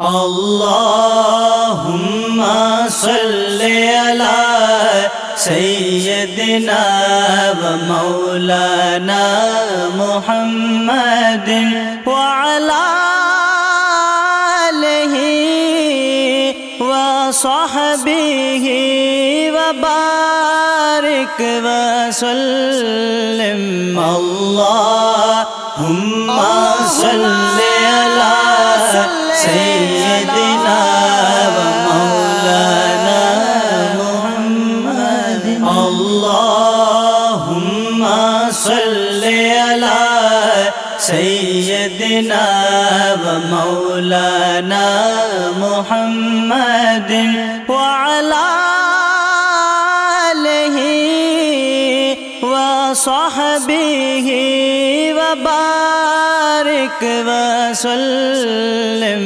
अल्लाहुम्मा सल्लि अला सय्यदिना व मौलाना मुहम्मदिन व अला आलिहि व सहबिहि व बारिक व सल्लिम। अल्लाहुम्मा सल्लि अला सय्यदिना व मौलाना मुहम्मदिन। अल्लाहुम्मा सल्लि अला सय्यदिना व मौलाना मुहम्मदिन व अला आलिहि व सहबिहि व बारिक व सल्लिम।